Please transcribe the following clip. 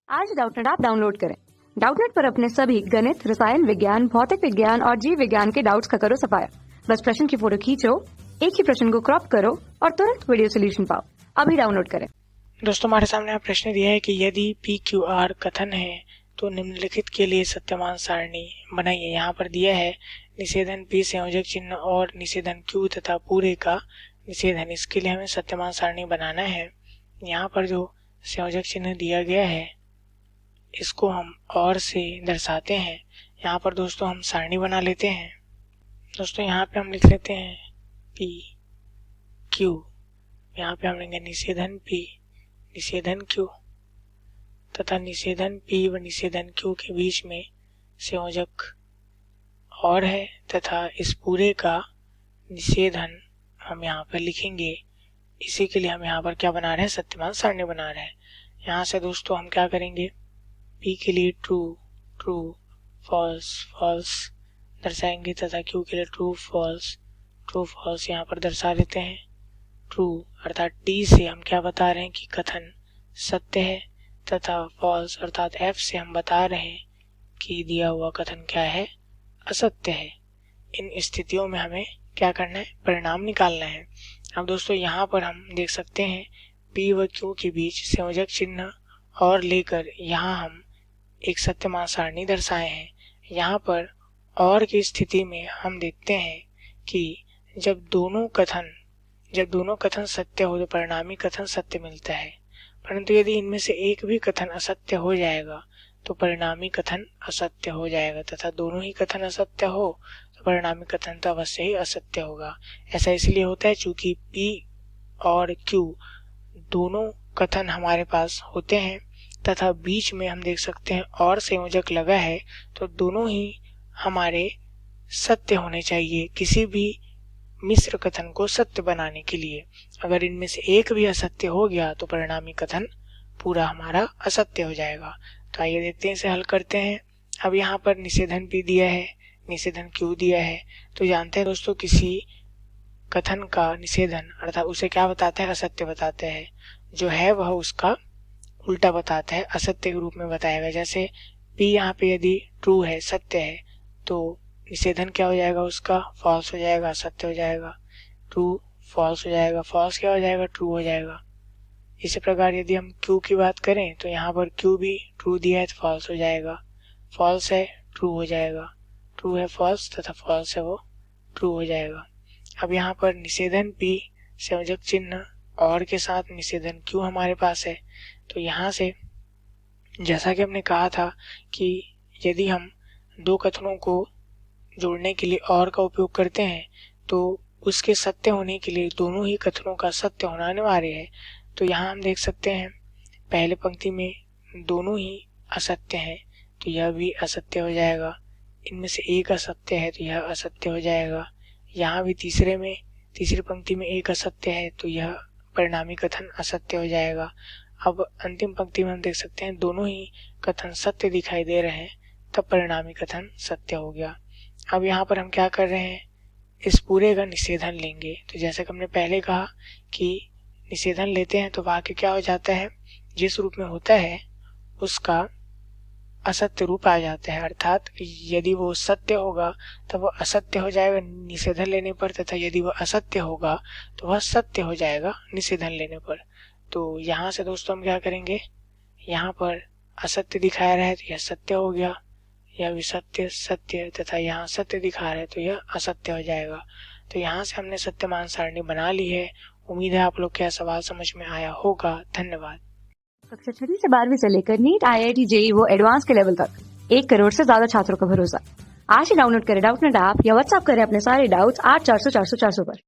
आज Doubtnut app download करें। Doubtnut पर अपने सभी गणित, रसायन विज्ञान, भौतिक विज्ञान और जीव विज्ञान के डाउट्स का करो सफाया। बस प्रश्न की फोटो खींचो, एक ही प्रश्न को क्रॉप करो और तुरंत वीडियो सोल्यूशन पाओ। अभी डाउनलोड करें। दोस्तों, हमारे सामने आप प्रश्न दिया है कि यदि पी क्यू आर कथन है तो निम्नलिखित के लिए सत्यमान सारणी बनाइए। यहाँ पर दिया है निषेधन पी संयोजक चिन्ह और निषेधन क्यू तथा पूरे का निषेधन। इसके लिए हमें सत्यमान सारणी बनाना है। यहाँ पर जो संयोजक चिन्ह दिया गया है इसको हम और से दर्शाते हैं। यहाँ पर दोस्तों हम सारणी बना लेते हैं। दोस्तों यहाँ पे हम लिख लेते हैं पी क्यू, यहाँ पे हम लेंगे निषेधन पी निषेधन क्यू तथा निषेधन पी व निषेधन क्यू के बीच में संयोजक और है तथा इस पूरे का निषेधन हम यहाँ पर लिखेंगे। इसी के लिए हम यहाँ पर क्या बना रहे हैं, सत्यमान सारणी बना रहे हैं। यहाँ से दोस्तों हम क्या करेंगे, पी के लिए ट्रू ट्रू फॉल्स फॉल्स दर्शाएंगे तथा क्यू के लिए ट्रू फॉल्स यहाँ पर दर्शा देते हैं। ट्रू अर्थात टी से हम क्या बता रहे हैं कि कथन सत्य है तथा फॉल्स अर्थात एफ से हम बता रहे हैं कि दिया हुआ कथन क्या है, असत्य है। इन स्थितियों में हमें क्या करना है, परिणाम निकालना है। अब दोस्तों यहाँ पर हम देख सकते हैं पी व क्यू के बीच संयोजक चिन्ह और लेकर यहाँ हम एक सत्यमान सारणी दर्शाए हैं। यहाँ पर और की स्थिति में हम देखते हैं कि जब दोनों कथन सत्य हो तो परिणामी कथन सत्य मिलता है, परंतु यदि इनमें से एक भी कथन असत्य हो जाएगा तो परिणामी कथन असत्य हो जाएगा तथा दोनों ही कथन असत्य हो तो परिणामी कथन तो अवश्य ही असत्य होगा। ऐसा इसलिए होता है चूंकि पी और क्यू दोनों कथन हमारे पास होते हैं तथा बीच में हम देख सकते हैं और संयोजक लगा है, तो दोनों ही हमारे सत्य होने चाहिए किसी भी मिश्र कथन को सत्य बनाने के लिए। अगर इनमें से एक भी असत्य हो गया तो परिणामी कथन पूरा हमारा असत्य हो जाएगा। तो आइए देखते हैं, इसे हल करते हैं। अब यहाँ पर निषेधन पी दिया है, निषेधन क्यू दिया है, तो जानते हैं दोस्तों किसी कथन का निषेधन अर्थात उसे क्या बताते हैं, असत्य बताते हैं। जो है वह उसका उल्टा बताता है, असत्य के रूप में बताएगा। जैसे पी यहाँ पे यदि ट्रू है, सत्य है, तो निषेधन क्या हो जाएगा, उसका फॉल्स हो जाएगा, असत्य हो जाएगा। ट्रू फॉल्स हो जाएगा, फॉल्स क्या हो जाएगा, ट्रू हो जाएगा। इसी प्रकार यदि हम क्यू की बात करें तो यहाँ पर क्यू भी ट्रू दिया है तो फॉल्स हो जाएगा, फॉल्स है ट्रू हो जाएगा, ट्रू है फॉल्स तथा फॉल्स है वो ट्रू हो जाएगा। अब यहाँ पर निषेधन पी संयोजक चिन्ह और के साथ निषेधन क्यू हमारे पास है, तो यहाँ से जैसा कि हमने कहा था कि यदि हम दो कथनों को जोड़ने के लिए और का उपयोग करते हैं तो उसके सत्य होने के लिए दोनों ही कथनों का सत्य होना अनिवार्य है। तो यहाँ हम देख सकते हैं पहले पंक्ति में दोनों ही असत्य हैं तो यह भी असत्य हो जाएगा। इनमें से एक असत्य है तो यह असत्य हो जाएगा। यहाँ भी तीसरी पंक्ति में एक असत्य है तो यह परिणामी कथन असत्य हो जाएगा। अब अंतिम पंक्ति में हम देख सकते हैं दोनों ही कथन सत्य दिखाई दे रहे हैं, तब परिणामी कथन सत्य हो गया। अब यहाँ पर हम क्या कर रहे हैं, इस पूरे का निषेधन लेंगे। तो जैसे कि हमने पहले कहा कि निषेधन लेते हैं तो वाक्य क्या हो जाता है, जिस रूप में होता है उसका असत्य रूप आ जाता है। अर्थात यदि वो सत्य होगा तो वह असत्य हो जाएगा निषेधन लेने पर, तथा यदि वह असत्य होगा तो वह सत्य हो जाएगा निषेधन लेने पर। तो यहाँ से दोस्तों हम क्या करेंगे, यहाँ पर असत्य दिखाया रहा है तो यह सत्य हो गया, यह भी सत्य तथा यहाँ सत्य दिखा रहा है तो यह असत्य हो जाएगा। तो यहाँ से हमने सत्यमान सारणी बना ली है। उम्मीद है आप लोग का सवाल समझ में आया होगा। धन्यवाद। कक्षा 6 से 12वीं से लेकर नीट, IIT, JEE वो एडवांस के लेवल तक 1 करोड़ से ज्यादा छात्रों का भरोसा। आज ही डाउनलोड करें डाउटनेट ऐप या व्हाट्सएप करें अपने सारे डाउट्स 8400 400 400 पर।